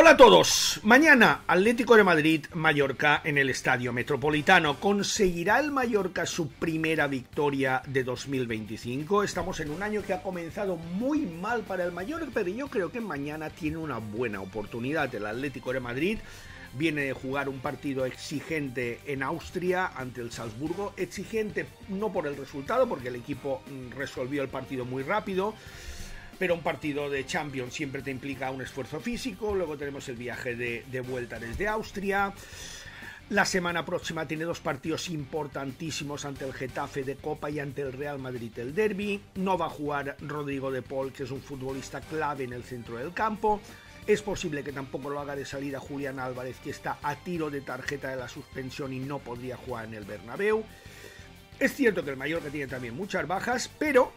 Hola a todos. Mañana Atlético de Madrid, Mallorca en el Estadio Metropolitano. ¿Conseguirá el Mallorca su primera victoria de 2025? Estamos en un año que ha comenzado muy mal para el Mallorca, pero yo creo que mañana tiene una buena oportunidad. El Atlético de Madrid viene de jugar un partido exigente en Austria ante el Salzburgo. Exigente no por el resultado, porque el equipo resolvió el partido muy rápido, pero un partido de Champions siempre te implica un esfuerzo físico. Luego tenemos el viaje de vuelta desde Austria. La semana próxima tiene dos partidos importantísimos ante el Getafe de Copa y ante el Real Madrid el Derbi. No va a jugar Rodrigo de Paul, que es un futbolista clave en el centro del campo. Es posible que tampoco lo haga de salida Julián Álvarez, que está a tiro de tarjeta de la suspensión y no podría jugar en el Bernabéu. Es cierto que el Mallorca tiene también muchas bajas, pero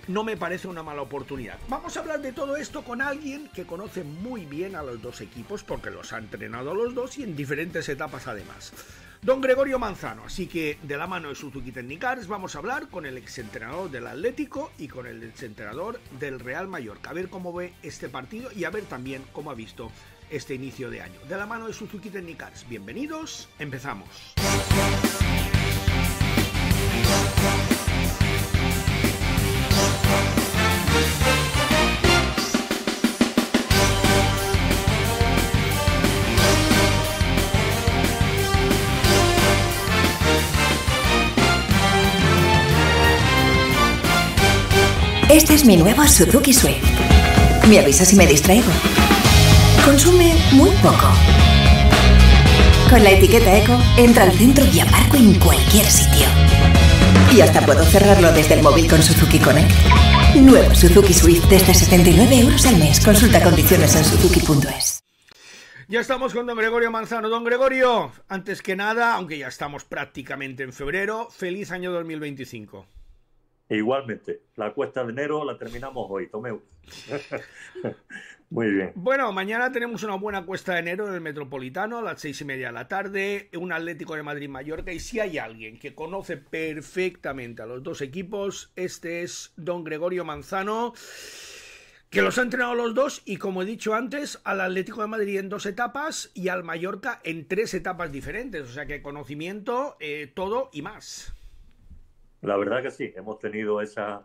no me parece una mala oportunidad. Vamos a hablar de todo esto con alguien que conoce muy bien a los dos equipos, porque los ha entrenado a los dos y en diferentes etapas además. Don Gregorio Manzano. Así que de la mano de Suzuki Technicars vamos a hablar con el exentrenador del Atlético y con el exentrenador del Real Mallorca. A ver cómo ve este partido y a ver también cómo ha visto este inicio de año. De la mano de Suzuki Technicars. Bienvenidos, empezamos. Este es mi nuevo Suzuki Swift. Me avisa si me distraigo. Consume muy poco. Con la etiqueta Eco, entra al centro y aparco en cualquier sitio. Y hasta puedo cerrarlo desde el móvil con Suzuki Connect. Nuevo Suzuki Swift desde 79 € al mes. Consulta condiciones en suzuki.es. Ya estamos con don Gregorio Manzano. Don Gregorio, antes que nada, aunque ya estamos prácticamente en febrero, feliz año 2025. E igualmente, la cuesta de enero la terminamos hoy, Tomeu. Muy bien. Bueno, mañana tenemos una buena cuesta de enero en el Metropolitano a las 6:30 de la tarde, un Atlético de Madrid-Mallorca, y si hay alguien que conoce perfectamente a los dos equipos, este es don Gregorio Manzano, que los ha entrenado los dos y, como he dicho antes, al Atlético de Madrid en 2 etapas y al Mallorca en 3 etapas diferentes, o sea que conocimiento, todo y más. La verdad que sí, hemos tenido esa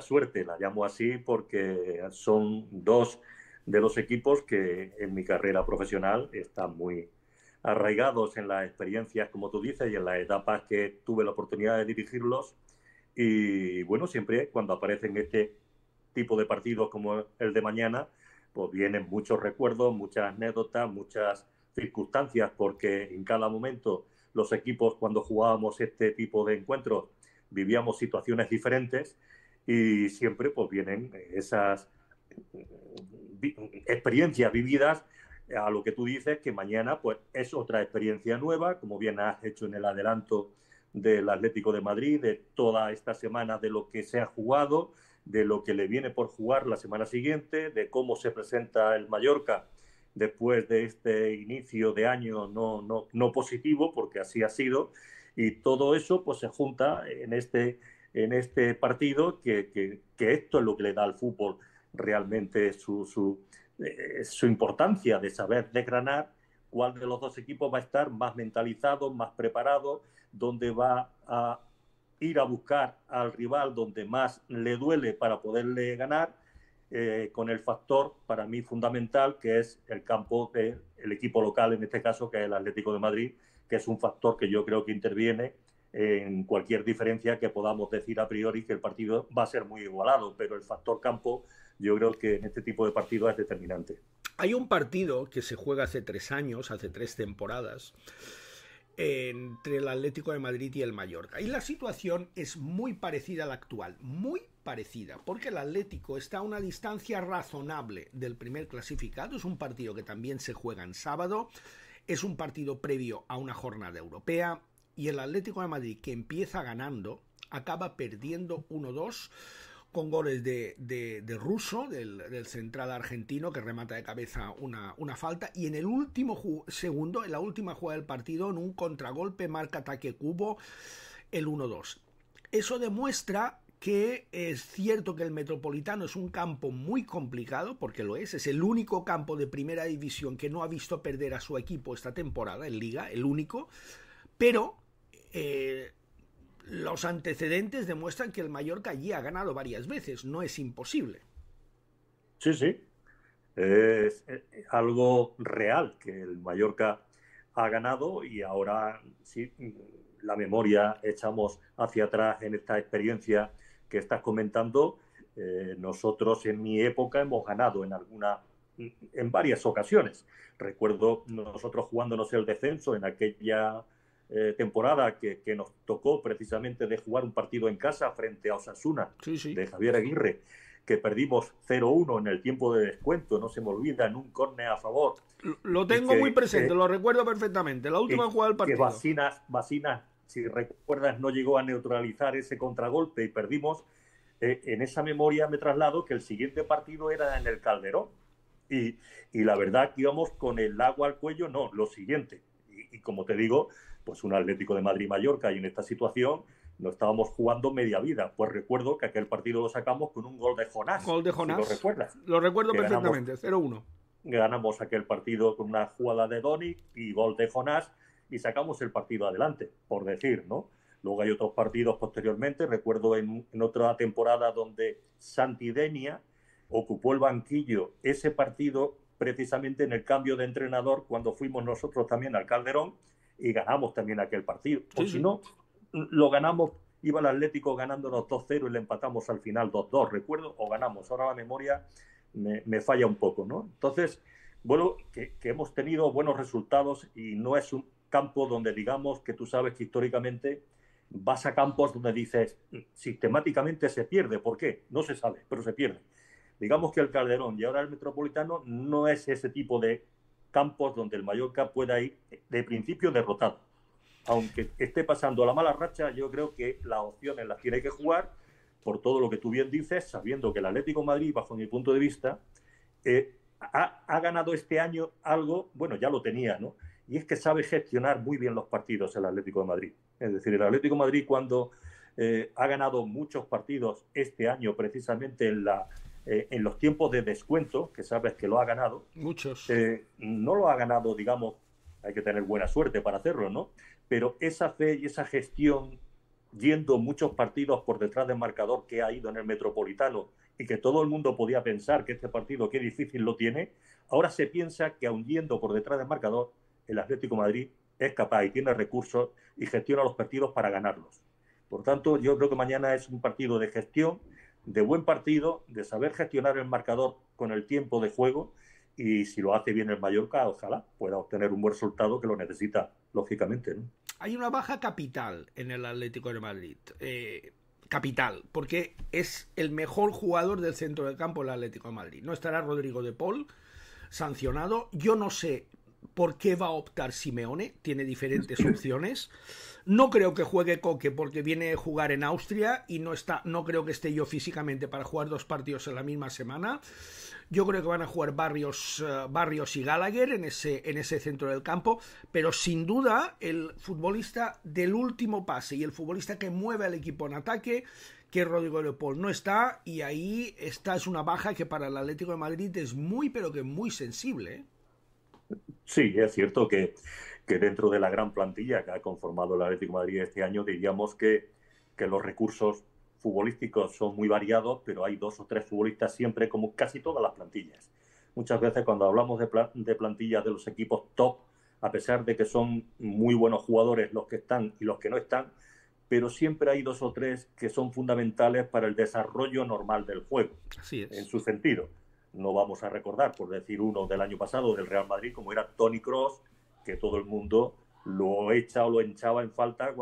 suerte, la llamo así, porque son dos de los equipos que en mi carrera profesional están muy arraigados en las experiencias, como tú dices, y en las etapas que tuve la oportunidad de dirigirlos. Y bueno, siempre cuando aparecen este tipo de partidos como el de mañana, pues vienen muchos recuerdos, muchas anécdotas, muchas circunstancias, porque en cada momento los equipos, cuando jugábamos este tipo de encuentros, vivíamos situaciones diferentes y siempre pues vienen esas experiencias vividas a lo que tú dices, que mañana pues es otra experiencia nueva, como bien has hecho en el adelanto del Atlético de Madrid, de toda esta semana, de lo que se ha jugado, de lo que le viene por jugar la semana siguiente, de cómo se presenta el Mallorca después de este inicio de año no positivo, porque así ha sido, y todo eso pues se junta en este partido que esto es lo que le da al fútbol realmente su importancia, de saber desgranar cuál de los dos equipos va a estar más mentalizado, más preparado, dónde va a ir a buscar al rival donde más le duele para poderle ganar, con el factor para mí fundamental, que es el campo del equipo local, en este caso, que es el Atlético de Madrid, que es un factor que yo creo que interviene en cualquier diferencia que podamos decir a priori que el partido va a ser muy igualado, pero el factor campo yo creo que en este tipo de partidos es determinante. Hay un partido que se juega hace 3 años, hace 3 temporadas, entre el Atlético de Madrid y el Mallorca. Y la situación es muy parecida a la actual, muy parecida, porque el Atlético está a una distancia razonable del primer clasificado. Es un partido que también se juega en sábado, es un partido previo a una jornada europea, y el Atlético de Madrid, que empieza ganando, acaba perdiendo 1-2 con goles de Russo, del central argentino, que remata de cabeza una falta, y en el último segundo, en la última jugada del partido, en un contragolpe marca ataque Cubo el 1-2. Eso demuestra que es cierto que el Metropolitano es un campo muy complicado, porque lo es el único campo de primera división que no ha visto perder a su equipo esta temporada en Liga, el único, pero los antecedentes demuestran que el Mallorca allí ha ganado varias veces, no es imposible. Sí, sí, es algo real que el Mallorca ha ganado y ahora sí, la memoria echamos hacia atrás en esta experiencia que estás comentando. Nosotros en mi época hemos ganado en varias ocasiones. Recuerdo nosotros jugándonos el descenso en aquella temporada que nos tocó precisamente de jugar un partido en casa frente a Osasuna, Sí. de Javier Aguirre, que perdimos 0-1 en el tiempo de descuento, no se me olvida, en un córner a favor. Lo tengo muy presente, lo recuerdo perfectamente, la última jugada del partido. Que Basinas, si recuerdas, no llegó a neutralizar ese contragolpe y perdimos. En esa memoria me traslado que el siguiente partido era en el Calderón. Y la verdad que íbamos con el agua al cuello, no, lo siguiente. Y como te digo, pues un Atlético de Madrid-Mallorca, y en esta situación no estábamos jugando media vida. Pues recuerdo que aquel partido lo sacamos con un gol de Jonás. Gol de Jonás. Si lo recuerdas. Lo recuerdo perfectamente, 0-1. Ganamos aquel partido con una jugada de Doni y gol de Jonás y sacamos el partido adelante, por decir, ¿no? Luego hay otros partidos posteriormente. Recuerdo en otra temporada donde Santidenia ocupó el banquillo ese partido precisamente en el cambio de entrenador cuando fuimos nosotros también al Calderón y ganamos también aquel partido. O si no, lo ganamos, iba el Atlético ganándonos 2-0 y le empatamos al final 2-2, recuerdo, o ganamos. Ahora la memoria me falla un poco, ¿no? Entonces, bueno, que hemos tenido buenos resultados y no es un campo donde digamos que tú sabes que históricamente vas a campos donde dices sistemáticamente se pierde. ¿Por qué? No se sabe, pero se pierde. Digamos que el Calderón y ahora el Metropolitano no es ese tipo de campos donde el Mallorca pueda ir de principio derrotado. Aunque esté pasando la mala racha, yo creo que las opciones las tiene que jugar por todo lo que tú bien dices, sabiendo que el Atlético de Madrid, bajo mi punto de vista, ha ganado este año algo, bueno, ya lo tenía, ¿no? Y es que sabe gestionar muy bien los partidos el Atlético de Madrid. Es decir, el Atlético de Madrid cuando ha ganado muchos partidos este año precisamente en los tiempos de descuento, que sabes que lo ha ganado. Muchos. No lo ha ganado, digamos, hay que tener buena suerte para hacerlo, ¿no? Pero esa fe y esa gestión, yendo muchos partidos por detrás del marcador que ha ido en el Metropolitano y que todo el mundo podía pensar que este partido qué difícil lo tiene, ahora se piensa que aun yendo por detrás del marcador, el Atlético de Madrid es capaz y tiene recursos y gestiona los partidos para ganarlos. Por tanto, yo creo que mañana es un partido de gestión, de buen partido, de saber gestionar el marcador con el tiempo de juego, y si lo hace bien el Mallorca, ojalá pueda obtener un buen resultado que lo necesita, lógicamente, ¿no? Hay una baja capital en el Atlético de Madrid. Capital, porque es el mejor jugador del centro del campo del Atlético de Madrid. No estará Rodrigo de Paul, sancionado. Yo no sé por qué va a optar Simeone, tiene diferentes opciones. No creo que juegue Coque porque viene a jugar en Austria y no creo que esté yo físicamente para jugar 2 partidos en la misma semana. Yo creo que van a jugar Barrios y Gallagher en ese centro del campo, pero sin duda el futbolista del último pase y el futbolista que mueve al equipo en ataque, que Rodrigo de Paul, no está, y ahí esta es una baja que para el Atlético de Madrid es muy, pero que muy sensible, ¿eh? Sí, es cierto que dentro de la gran plantilla que ha conformado el Atlético de Madrid este año, diríamos que los recursos futbolísticos son muy variados, pero hay 2 o 3 futbolistas siempre, como casi todas las plantillas. Muchas veces cuando hablamos de plantillas de los equipos top, a pesar de que son muy buenos jugadores los que están y los que no están, pero siempre hay 2 o 3 que son fundamentales para el desarrollo normal del juego. Así es. En su sentido. No vamos a recordar, por decir uno del año pasado, del Real Madrid, como era Toni Kroos, que todo el mundo lo echa o lo hinchaba en falta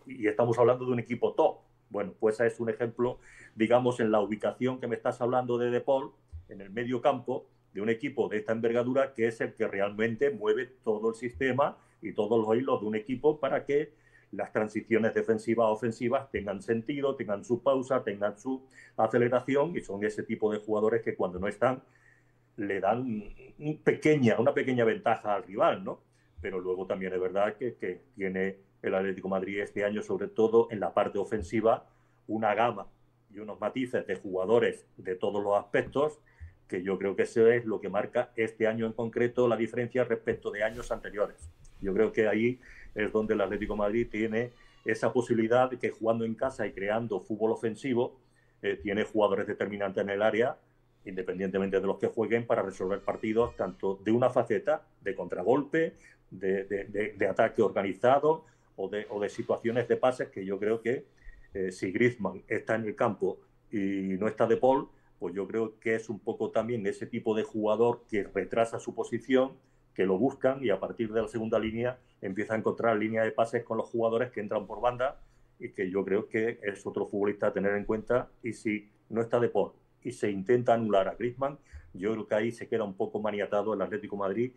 y estamos hablando de un equipo top. Bueno, pues es un ejemplo, digamos, en la ubicación que me estás hablando de Paul, en el medio campo, de un equipo de esta envergadura, que es el que realmente mueve todo el sistema y todos los hilos de un equipo para que las transiciones defensivas ofensivas tengan sentido, tengan su pausa, tengan su aceleración, y son ese tipo de jugadores que cuando no están le dan una pequeña ventaja al rival, ¿no? Pero luego también es verdad que tiene el Atlético de Madrid este año, sobre todo en la parte ofensiva, una gama y unos matices de jugadores de todos los aspectos, que yo creo que eso es lo que marca este año en concreto la diferencia respecto de años anteriores. Yo creo que ahí es donde el Atlético de Madrid tiene esa posibilidad de que jugando en casa y creando fútbol ofensivo, tiene jugadores determinantes en el área, independientemente de los que jueguen, para resolver partidos tanto de una faceta de contragolpe, de ataque organizado o de situaciones de pases, que yo creo que si Griezmann está en el campo y no está De Paul, pues yo creo que es un poco también ese tipo de jugador que retrasa su posición, que lo buscan y a partir de la segunda línea empieza a encontrar línea de pases con los jugadores que entran por banda, y que yo creo que es otro futbolista a tener en cuenta. Y si no está De Paul y se intenta anular a Griezmann, yo creo que ahí se queda un poco maniatado el Atlético de Madrid.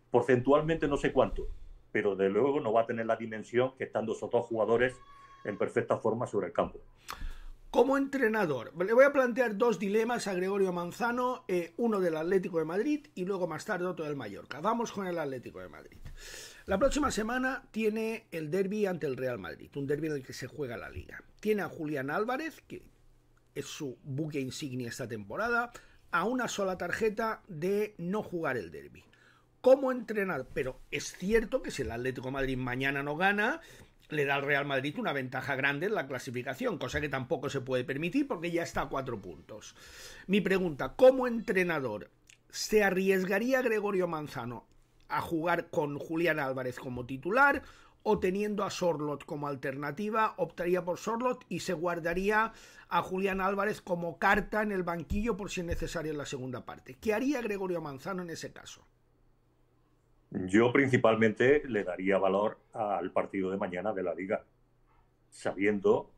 Porcentualmente no sé cuánto, pero de luego no va a tener la dimensión que estando esos dos jugadores en perfecta forma sobre el campo. Como entrenador, le voy a plantear dos dilemas a Gregorio Manzano, uno del Atlético de Madrid y luego más tarde otro del Mallorca. Vamos con el Atlético de Madrid. La próxima semana tiene el derbi ante el Real Madrid, un derbi en el que se juega la Liga. Tiene a Julián Álvarez, que es su buque insignia esta temporada, a una sola tarjeta de no jugar el derbi. Como entrenador, pero es cierto que si el Atlético de Madrid mañana no gana, le da al Real Madrid una ventaja grande en la clasificación, cosa que tampoco se puede permitir porque ya está a 4 puntos. Mi pregunta, como entrenador, ¿se arriesgaría Gregorio Manzano a jugar con Julián Álvarez como titular, o teniendo a Sorloth como alternativa optaría por Sorloth y se guardaría a Julián Álvarez como carta en el banquillo por si es necesario en la segunda parte? ¿Qué haría Gregorio Manzano en ese caso? Yo principalmente le daría valor al partido de mañana de la Liga, sabiendo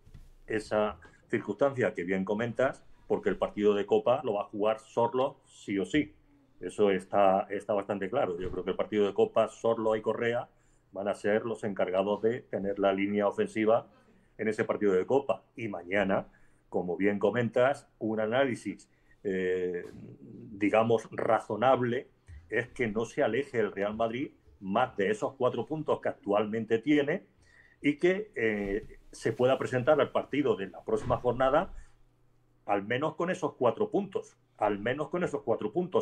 esa circunstancia que bien comentas, porque el partido de Copa lo va a jugar Sorloth sí o sí. Eso está bastante claro. Yo creo que el partido de Copa, Sorloth y Correa van a ser los encargados de tener la línea ofensiva en ese partido de Copa. Y mañana, como bien comentas, un análisis, digamos, razonable, es que no se aleje el Real Madrid más de esos 4 puntos que actualmente tiene, y que se pueda presentar al partido de la próxima jornada al menos con esos 4 puntos,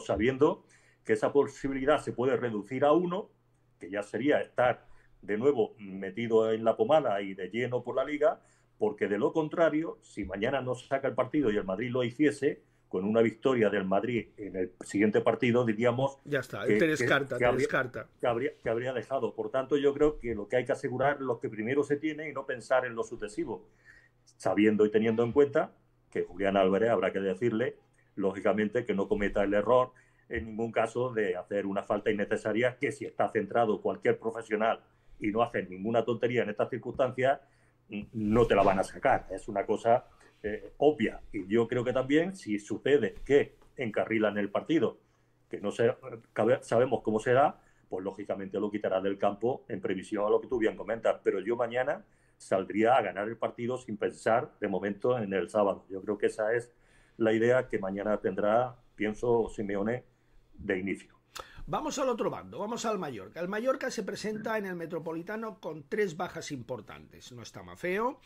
sabiendo que esa posibilidad se puede reducir a 1, que ya sería estar de nuevo metido en la pomada y de lleno por la Liga, porque de lo contrario, si mañana no se saca el partido y el Madrid lo hiciese, con una victoria del Madrid en el siguiente partido, diríamos... Ya está, te descarta. Que habría dejado. Por tanto, yo creo que lo que hay que asegurar es lo que primero se tiene y no pensar en lo sucesivo, sabiendo y teniendo en cuenta que Julián Álvarez habrá que decirle, lógicamente, que no cometa el error en ningún caso de hacer una falta innecesaria, que si está centrado cualquier profesional y no hace ninguna tontería en estas circunstancias, no te la van a sacar. Es una cosa obvia. Y yo creo que también, si sucede que encarrilan el partido, que no sabemos cómo será, pues lógicamente lo quitará del campo en previsión a lo que tú bien comentas. Pero yo mañana saldría a ganar el partido sin pensar de momento en el sábado. Yo creo que esa es la idea que mañana tendrá, pienso, Simeone de inicio. Vamos al otro bando, vamos al Mallorca. El Mallorca se presenta en el Metropolitano con 3 bajas importantes. No está Mafeo,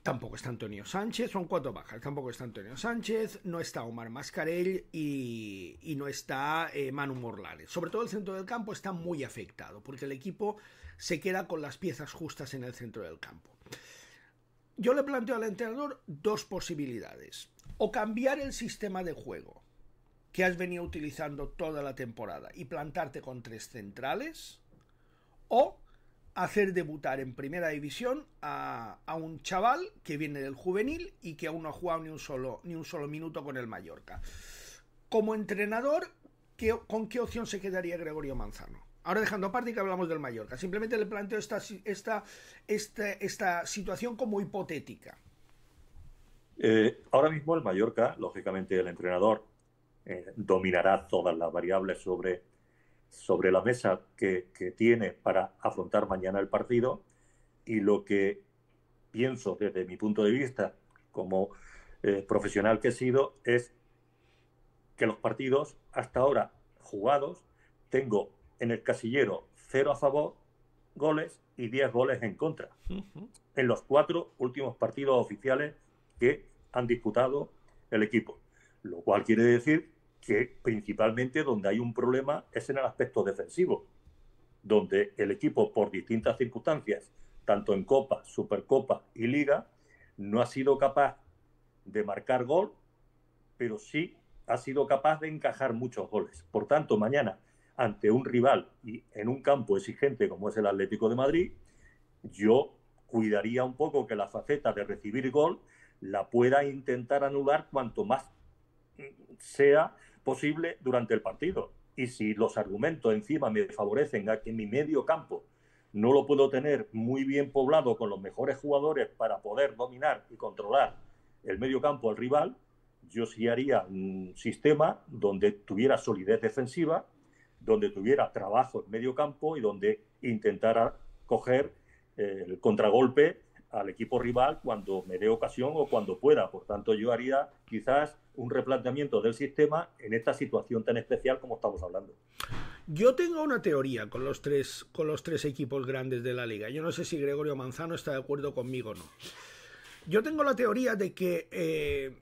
tampoco está Antonio Sánchez, son 4 bajas. Tampoco está Antonio Sánchez, no está Omar Mascarell y no está Manu Morlanes. Sobre todo el centro del campo está muy afectado, porque el equipo se queda con las piezas justas en el centro del campo. Yo le planteo al entrenador 2 posibilidades: o cambiar el sistema de juego que has venido utilizando toda la temporada y plantarte con 3 centrales, o hacer debutar en primera división a un chaval que viene del juvenil y que aún no ha jugado ni un solo minuto con el Mallorca. Como entrenador, ¿con qué opción se quedaría Gregorio Manzano? Ahora, dejando aparte que hablamos del Mallorca, simplemente le planteo esta situación como hipotética. Ahora mismo el Mallorca, lógicamente el entrenador dominará todas las variables sobre la mesa que tiene para afrontar mañana el partido, y lo que pienso desde mi punto de vista como profesional que he sido es que los partidos hasta ahora jugados tengo en el casillero 0 a favor goles y 10 goles en contra. En los 4 últimos partidos oficiales que han disputado el equipo. Lo cual quiere decir que principalmente donde hay un problema es en el aspecto defensivo, donde el equipo, por distintas circunstancias, tanto en Copa, Supercopa y Liga, no ha sido capaz de marcar gol, pero sí ha sido capaz de encajar muchos goles. Por tanto, mañana, ante un rival y en un campo exigente como es el Atlético de Madrid, yo cuidaría un poco que la faceta de recibir gol la pueda intentar anular cuanto más sea posible durante el partido. Y si los argumentos encima me favorecen a que mi medio campo no lo puedo tener muy bien poblado con los mejores jugadores para poder dominar y controlar el medio campo al rival, yo sí haría un sistema donde tuviera solidez defensiva, donde tuviera trabajo en medio campo y donde intentara coger el contragolpe al equipo rival cuando me dé ocasión o cuando pueda. Por tanto, yo haría quizás un replanteamiento del sistema en esta situación tan especial como estamos hablando. Yo tengo una teoría con los tres equipos grandes de la liga. Yo no sé si Gregorio Manzano está de acuerdo conmigo o no. Yo tengo la teoría de que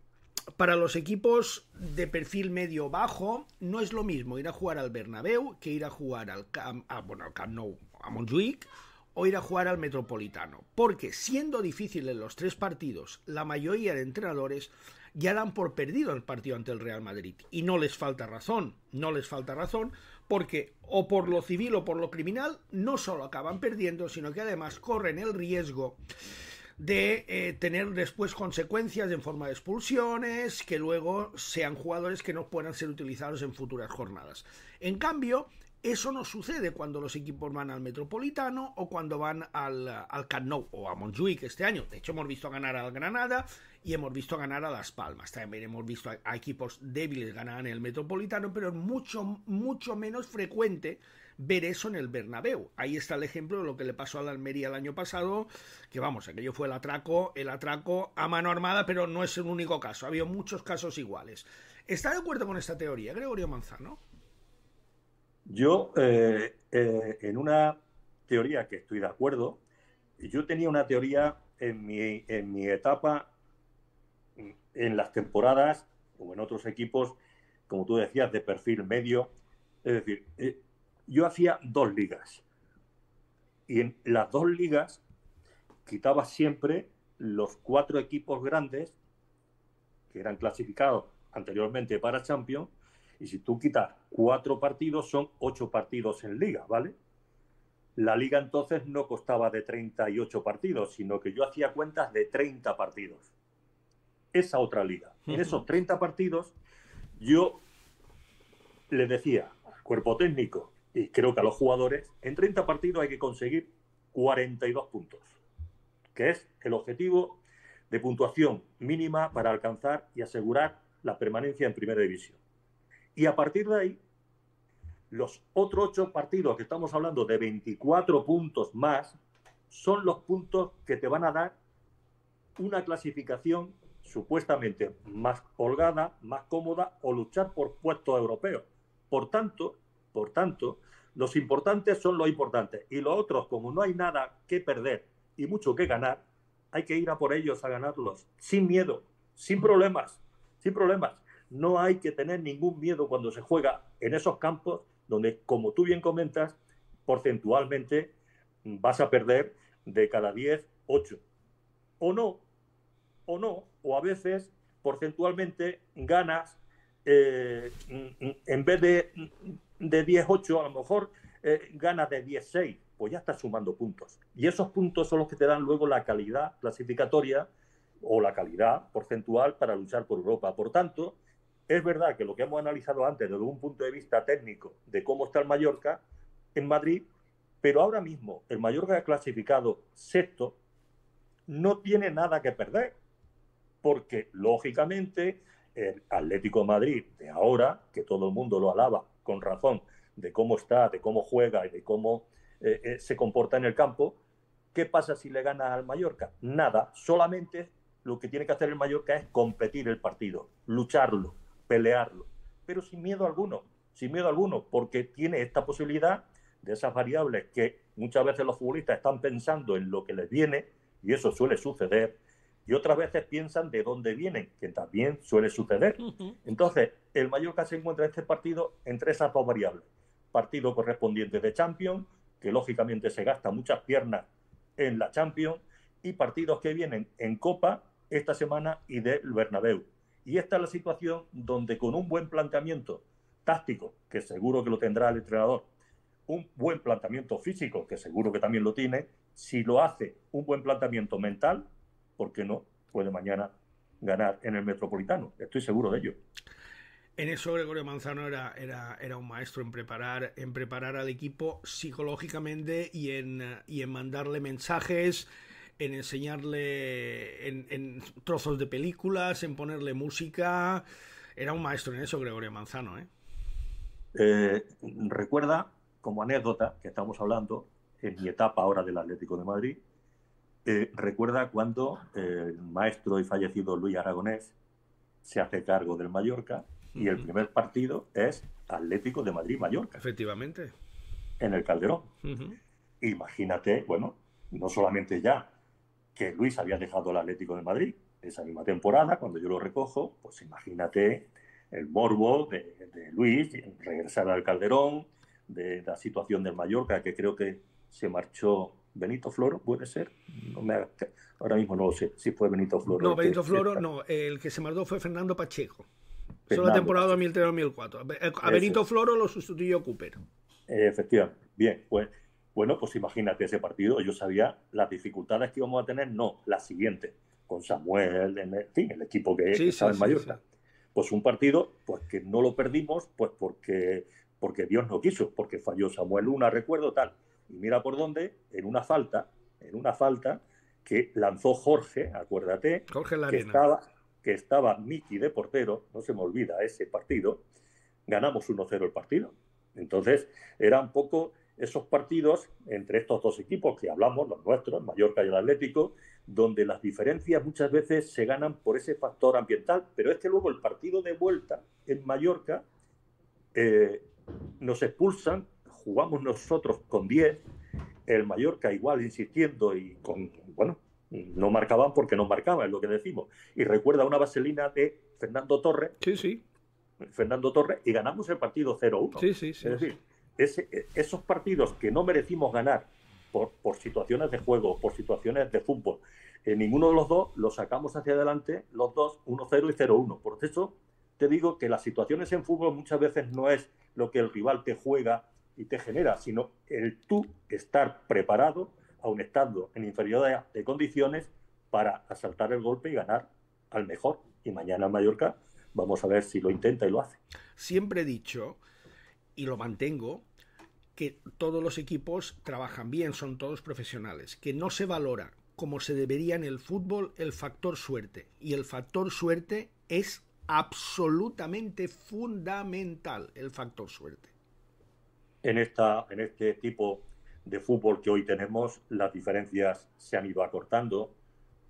para los equipos de perfil medio-bajo no es lo mismo ir a jugar al Bernabéu que ir a jugar al Camp Nou, a Montjuïc, o ir a jugar al Metropolitano, porque siendo difíciles los tres partidos, la mayoría de entrenadores ya dan por perdido el partido ante el Real Madrid, y no les falta razón, porque o por lo civil o por lo criminal no solo acaban perdiendo, sino que además corren el riesgo de tener después consecuencias en forma de expulsiones, que luego sean jugadores que no puedan ser utilizados en futuras jornadas. En cambio, eso no sucede cuando los equipos van al Metropolitano o cuando van al Camp Nou o a Montjuïc este año. De hecho, hemos visto ganar al Granada y hemos visto ganar a Las Palmas. También hemos visto a equipos débiles ganar en el Metropolitano, pero es mucho menos frecuente ver eso en el Bernabéu. Ahí está el ejemplo de lo que le pasó a la Almería el año pasado, que vamos, aquello fue el atraco a mano armada, pero no es el único caso. Ha habido muchos casos iguales. ¿Está de acuerdo con esta teoría, Gregorio Manzano? Yo, en una teoría que estoy de acuerdo, yo tenía una teoría en mi etapa, en las temporadas, o en otros equipos, como tú decías, de perfil medio. Es decir, yo hacía 2 ligas. Y en las 2 ligas quitaba siempre los 4 equipos grandes que eran clasificados anteriormente para Champions. Y si tú quitas 4 partidos, son 8 partidos en liga, ¿vale? La liga entonces no costaba de 38 partidos, sino que yo hacía cuentas de 30 partidos. Esa otra liga. En esos 30 partidos, yo le decía al cuerpo técnico, y creo que a los jugadores, en 30 partidos hay que conseguir 42 puntos, que es el objetivo de puntuación mínima para alcanzar y asegurar la permanencia en Primera División. Y a partir de ahí, los otros 8 partidos, que estamos hablando de 24 puntos más, son los puntos que te van a dar una clasificación supuestamente más holgada, más cómoda, o luchar por puestos europeos. Por tanto, los importantes son los importantes. Y los otros, como no hay nada que perder y mucho que ganar, hay que ir a por ellos a ganarlos, sin miedo, sin problemas. No hay que tener ningún miedo cuando se juega en esos campos donde, como tú bien comentas, porcentualmente vas a perder de cada 10, 8. O a veces porcentualmente ganas, en vez de 10, 8, a lo mejor ganas de 10, 6. Pues ya estás sumando puntos. Y esos puntos son los que te dan luego la calidad clasificatoria o la calidad porcentual para luchar por Europa. Por tanto, es verdad que lo que hemos analizado antes desde un punto de vista técnico de cómo está el Mallorca en Madrid, pero ahora mismo el Mallorca ha clasificado sexto, no tiene nada que perder, porque lógicamente el Atlético de Madrid de ahora, que todo el mundo lo alaba con razón de cómo está, de cómo juega y de cómo se comporta en el campo, ¿qué pasa si le gana al Mallorca? Nada, solamente lo que tiene que hacer el Mallorca es competir el partido, lucharlo, pelearlo, pero sin miedo alguno, porque tiene esta posibilidad de esas variables que muchas veces los futbolistas están pensando en lo que les viene, y eso suele suceder, y otras veces piensan de dónde vienen, que también suele suceder. Entonces, el Mallorca se encuentra en este partido entre esas dos variables. Partido correspondiente de Champions, que lógicamente se gasta muchas piernas en la Champions, y partidos que vienen en Copa esta semana y del Bernabéu. Y esta es la situación donde con un buen planteamiento táctico, que seguro que lo tendrá el entrenador, un buen planteamiento físico, que seguro que también lo tiene, si lo hace un buen planteamiento mental, ¿por qué no puede mañana ganar en el Metropolitano? Estoy seguro de ello. En eso Gregorio Manzano era un maestro en preparar al equipo psicológicamente y en mandarle mensajes, en enseñarle en trozos de películas, en ponerle música. Era un maestro en eso Gregorio Manzano, ¿eh? Recuerda, como anécdota que estamos hablando, en mi etapa ahora del Atlético de Madrid, recuerda cuando el maestro y fallecido Luis Aragonés se hace cargo del Mallorca y el primer partido es Atlético de Madrid-Mallorca. Efectivamente. En el Calderón. Imagínate, bueno, no solamente ya que Luis había dejado el Atlético de Madrid esa misma temporada, cuando yo lo recojo, pues imagínate el morbo de Luis, regresar al Calderón, de la situación del Mallorca, que creo que se marchó Benito Floro, ¿puede ser? Ahora mismo no lo sé si fue Benito Floro. No, Benito Floro no, el que se marchó fue Fernando Pacheco. Fue la temporada 2003-2004. A Benito Floro lo sustituyó Cooper. Efectivamente. Bien, pues bueno, pues imagínate ese partido. Yo sabía las dificultades que íbamos a tener, no, las siguientes, con Samuel, en fin, el equipo que estaba en Mallorca. Sí. Pues un partido pues que no lo perdimos pues porque Dios no quiso, porque falló Samuel una, recuerdo tal. Y mira por dónde, en una falta que lanzó Jorge, acuérdate, Jorge Larena, que estaba Miki de portero, no se me olvida ese partido, ganamos 1-0 el partido. Entonces, era un poco esos partidos entre estos dos equipos que hablamos, los nuestros, el Mallorca y el Atlético, donde las diferencias muchas veces se ganan por ese factor ambiental, pero es que luego el partido de vuelta en Mallorca nos expulsan, jugamos nosotros con 10, el Mallorca igual insistiendo y no marcaban porque no marcaban, es lo que decimos. Y recuerda una vaselina de Fernando Torres. Sí. Fernando Torres, y ganamos el partido 0-1. Sí. Es decir, esos partidos que no merecimos ganar por situaciones de juego, por situaciones de fútbol, ninguno de los dos los sacamos hacia adelante, los dos 1-0 y 0-1. Por eso te digo que las situaciones en fútbol muchas veces no es lo que el rival te juega y te genera, sino el tú estar preparado, aun estando en inferioridad de condiciones, para asaltar el golpe y ganar al mejor. Y mañana en Mallorca vamos a ver si lo intenta y lo hace. Siempre he dicho, y lo mantengo, que todos los equipos trabajan bien, son todos profesionales, que no se valora como se debería en el fútbol el factor suerte. Y el factor suerte es absolutamente fundamental, el factor suerte. En este tipo de fútbol que hoy tenemos, las diferencias se han ido acortando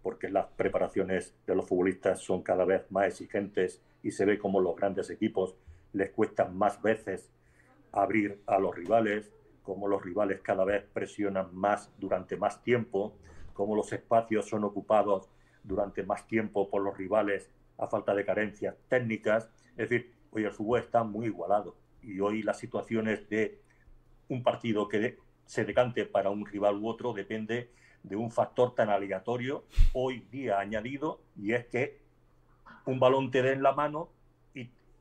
porque las preparaciones de los futbolistas son cada vez más exigentes y se ve como los grandes equipos les cuesta más veces abrir a los rivales, como los rivales cada vez presionan más durante más tiempo, como los espacios son ocupados durante más tiempo por los rivales a falta de carencias técnicas. Es decir, hoy el fútbol está muy igualado y hoy las situaciones de un partido que se decante para un rival u otro depende de un factor tan aleatorio hoy día añadido, y es que un balón te dé en la mano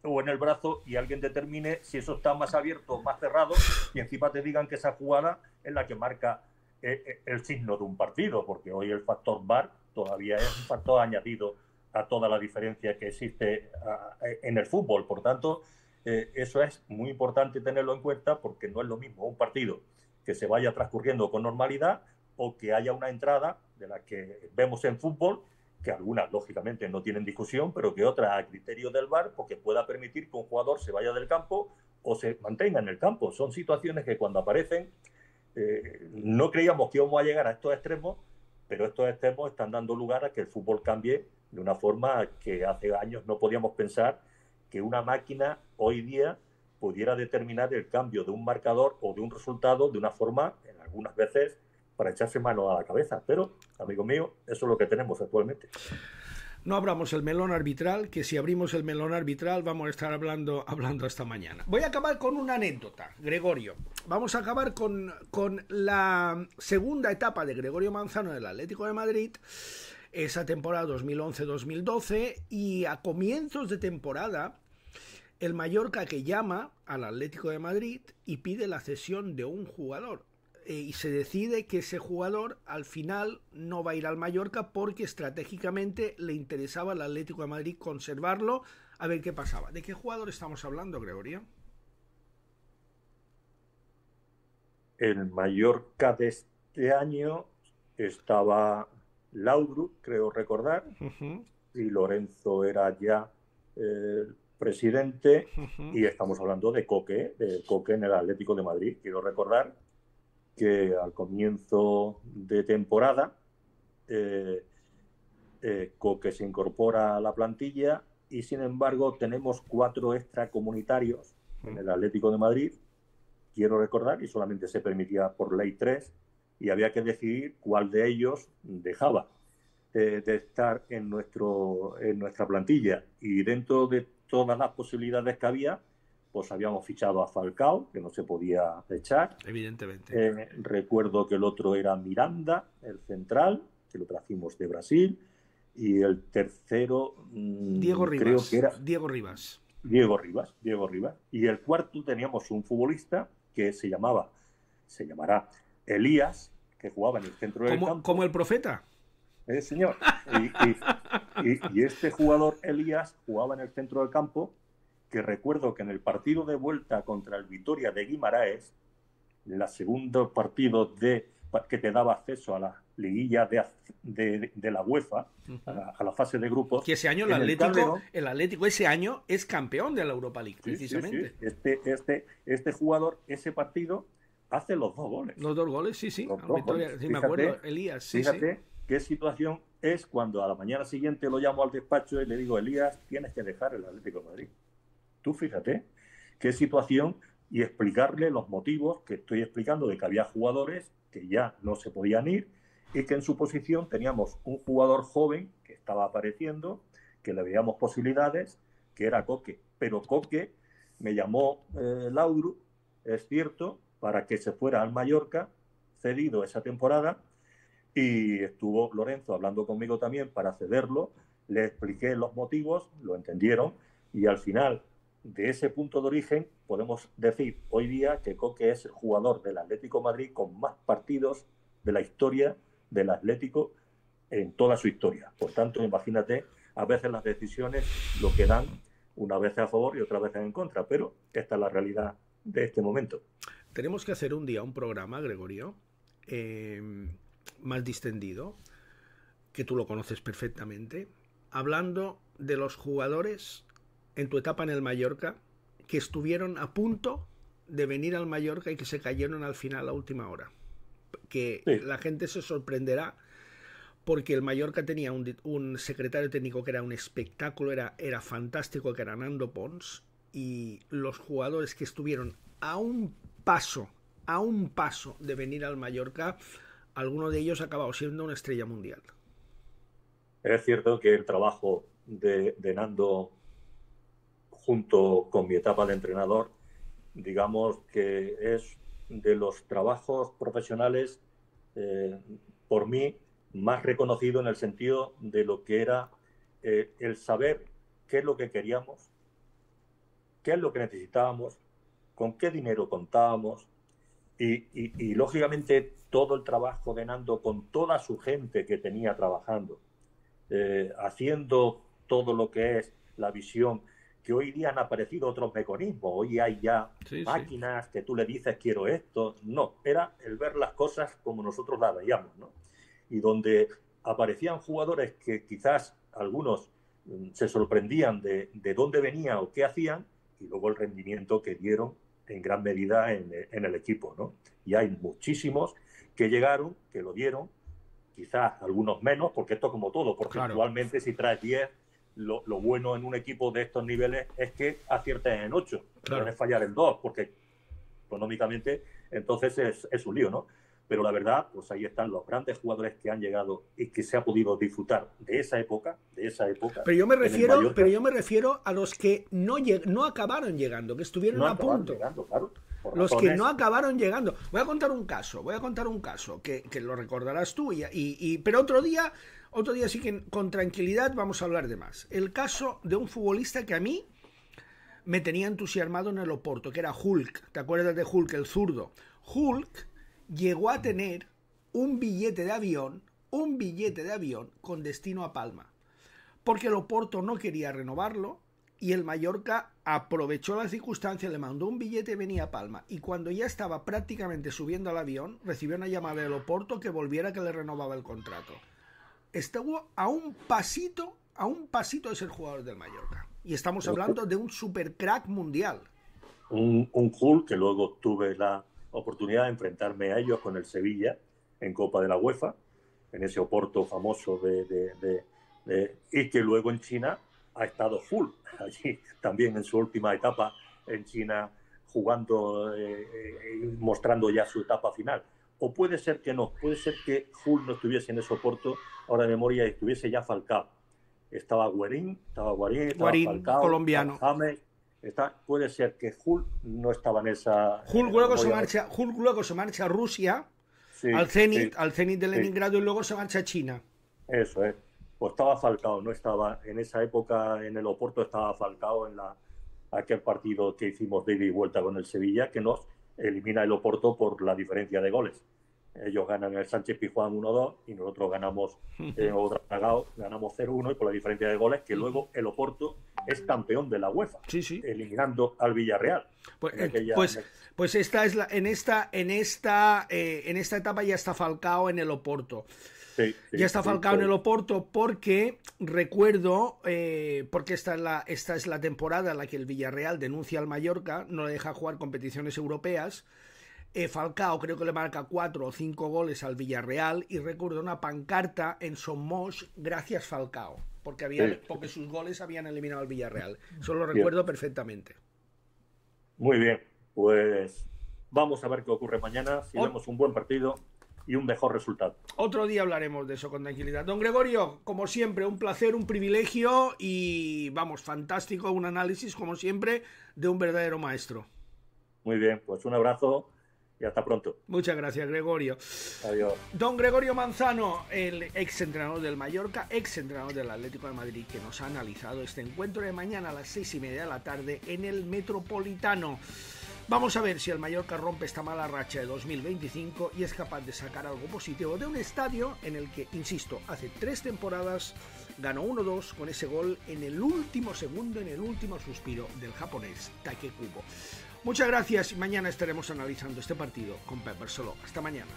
o en el brazo y alguien determine si eso está más abierto o más cerrado, y encima te digan que esa jugada es la que marca el signo de un partido, porque hoy el factor VAR todavía es un factor añadido a toda la diferencia que existe en el fútbol. Por tanto, eso es muy importante tenerlo en cuenta, porque no es lo mismo un partido que se vaya transcurriendo con normalidad o que haya una entrada de la que vemos en fútbol, que algunas lógicamente no tienen discusión, pero que otras a criterio del VAR, porque pueda permitir que un jugador se vaya del campo o se mantenga en el campo. Son situaciones que cuando aparecen no creíamos que íbamos a llegar a estos extremos, pero estos extremos están dando lugar a que el fútbol cambie de una forma que hace años no podíamos pensar que una máquina hoy día pudiera determinar el cambio de un marcador o de un resultado de una forma, en algunas veces, para echarse mano a la cabeza. Pero, amigo mío, eso es lo que tenemos actualmente. No abramos el melón arbitral, que si abrimos el melón arbitral vamos a estar hablando hasta mañana. Voy a acabar con una anécdota, Gregorio. Vamos a acabar con la segunda etapa de Gregorio Manzano del Atlético de Madrid, esa temporada 2011-2012, y a comienzos de temporada el Mallorca que llama al Atlético de Madrid y pide la cesión de un jugador. Y se decide que ese jugador al final no va a ir al Mallorca porque estratégicamente le interesaba al Atlético de Madrid conservarlo, a ver qué pasaba. ¿De qué jugador estamos hablando, Gregorio? El Mallorca de este año estaba Laudrup, creo recordar, y Lorenzo era ya presidente, y estamos hablando de Coque en el Atlético de Madrid. Quiero recordar que al comienzo de temporada Coque se incorpora a la plantilla y sin embargo tenemos 4 extracomunitarios en el Atlético de Madrid, quiero recordar, y solamente se permitía por ley 3 y había que decidir cuál de ellos dejaba de estar en nuestra plantilla, y dentro de todas las posibilidades que había, pues habíamos fichado a Falcao, que no se podía echar. Evidentemente. Recuerdo que el otro era Miranda, el central, que lo trajimos de Brasil. Y el tercero, Diego Rivas. Creo que era Diego Rivas. Y el cuarto teníamos un futbolista que se llamará Elías, que jugaba en el centro del campo. ¿Como el Profeta? Señor. Y este jugador, Elías, jugaba en el centro del campo, que recuerdo que en el partido de vuelta contra el Vitoria de Guimaraes, en el segundo partido que te daba acceso a la liguilla de la UEFA, a la fase de grupos. Que ese año el Atlético ese año es campeón de la Europa League, precisamente. Sí. Este jugador, ese partido, hace los 2 goles. Los 2 goles, sí. Goles. Sí, me acuerdo, Elías. Fíjate qué situación es cuando a la mañana siguiente lo llamo al despacho y le digo: Elías, tienes que dejar el Atlético de Madrid. Tú fíjate qué situación, y explicarle los motivos que estoy explicando de que había jugadores que ya no se podían ir y que en su posición teníamos un jugador joven que estaba apareciendo, que le veíamos posibilidades, que era Coque. Pero Coque me llamó Laudrup, es cierto, para que se fuera al Mallorca, cedido esa temporada, y estuvo Lorenzo hablando conmigo también para cederlo. Le expliqué los motivos, lo entendieron, y al final, de ese punto de origen, podemos decir hoy día que Coque es el jugador del Atlético de Madrid con más partidos de la historia del Atlético en toda su historia. Por tanto, imagínate, a veces las decisiones lo que dan, una vez a favor y otra vez en contra, pero esta es la realidad de este momento. Tenemos que hacer un día un programa, Gregorio, más distendido, que tú lo conoces perfectamente, hablando de los jugadores en tu etapa en el Mallorca que estuvieron a punto de venir al Mallorca y que se cayeron al final a última hora. Que sí. La gente se sorprenderá porque el Mallorca tenía un secretario técnico que era un espectáculo, era fantástico, que era Nando Pons, y los jugadores que estuvieron a un paso de venir al Mallorca, alguno de ellos ha acabado siendo una estrella mundial. Es cierto que el trabajo de Nando junto con mi etapa de entrenador, digamos que es de los trabajos profesionales por mí más reconocido en el sentido de lo que era el saber qué es lo que queríamos, qué es lo que necesitábamos, con qué dinero contábamos y lógicamente todo el trabajo de Nando con toda su gente que tenía trabajando, haciendo todo lo que es la visión, que hoy día han aparecido otros mecanismos, hoy hay ya máquinas que tú le dices quiero esto, no, era el ver las cosas como nosotros las veíamos, ¿no? Y donde aparecían jugadores que quizás algunos se sorprendían de dónde venían o qué hacían, y luego el rendimiento que dieron en gran medida en el equipo, ¿no? Y hay muchísimos que llegaron, que lo dieron, quizás algunos menos, porque esto como todo, porcentualmente si traes 10, lo bueno en un equipo de estos niveles es que aciertes en 8, no es fallar en 2, porque económicamente entonces es un lío, ¿no? Pero la verdad, pues ahí están los grandes jugadores que han llegado y que se ha podido disfrutar de esa época. Pero yo me refiero a los que no acabaron llegando, que estuvieron a punto. Claro, los que no acabaron llegando. Voy a contar un caso que lo recordarás tú, pero otro día sí que con tranquilidad vamos a hablar de más. El caso de un futbolista que a mí me tenía entusiasmado en el Oporto, que era Hulk. ¿Te acuerdas de Hulk, el zurdo? Hulk llegó a tener un billete de avión con destino a Palma, porque el Oporto no quería renovarlo y el Mallorca aprovechó la circunstancia, le mandó un billete y venía a Palma, y cuando ya estaba prácticamente subiendo al avión recibió una llamada del Oporto que volviera, que le renovaba el contrato. Estuvo a un pasito de ser jugador del Mallorca, y estamos hablando de un supercrack mundial. Un Hulk que luego tuve la oportunidad de enfrentarme a ellos con el Sevilla en Copa de la UEFA, en ese Oporto famoso y que luego en China ha estado Hulk allí también en su última etapa en China, jugando mostrando ya su etapa final. O puede ser que no, puede ser que Hulk no estuviese en ese Oporto ahora de memoria y estuviese ya Falcao. Estaba Guarín, estaba Falcao, colombiano. James. Puede ser que Hulk no estaba en esa... Hulk luego se marcha a Rusia, sí, al Zenit de Leningrado, sí. Y luego se marcha a China. Eso es. Pues estaba Falcao, no estaba en esa época en el Oporto, estaba Falcao en aquel partido que hicimos de ida y vuelta con el Sevilla, que nos elimina el Oporto por la diferencia de goles. Ellos ganan el Sánchez Pizjuán 1-2 y nosotros ganamos ganamos 0-1, y por la diferencia de goles, que luego el Oporto es campeón de la UEFA, sí. Eliminando al Villarreal. Pues esta es en esta etapa ya está Falcao en el Oporto. Sí, ya está Falcao en el Oporto, porque recuerdo, porque esta es la temporada en la que el Villarreal denuncia al Mallorca, no le deja jugar competiciones europeas. Falcao creo que le marca 4 o 5 goles al Villarreal, y recuerdo una pancarta en Somos, gracias Falcao, porque sus goles habían eliminado al Villarreal. Eso lo recuerdo perfectamente. Muy bien, pues vamos a ver qué ocurre mañana, si vemos un buen partido y un mejor resultado. Otro día hablaremos de eso con tranquilidad. Don Gregorio, como siempre, un placer, un privilegio y vamos, fantástico, un análisis como siempre de un verdadero maestro. Muy bien, pues un abrazo y hasta pronto. Muchas gracias, Gregorio. Adiós. Don Gregorio Manzano, el exentrenador del Mallorca, exentrenador del Atlético de Madrid, que nos ha analizado este encuentro de mañana a las 6:30 de la tarde en el Metropolitano. Vamos a ver si el Mallorca rompe esta mala racha de 2025 y es capaz de sacar algo positivo de un estadio en el que, insisto, hace 3 temporadas ganó 1-2 con ese gol en el último segundo, en el último suspiro del japonés Take Kubo. Muchas gracias y mañana estaremos analizando este partido con Pep Barceló. Hasta mañana.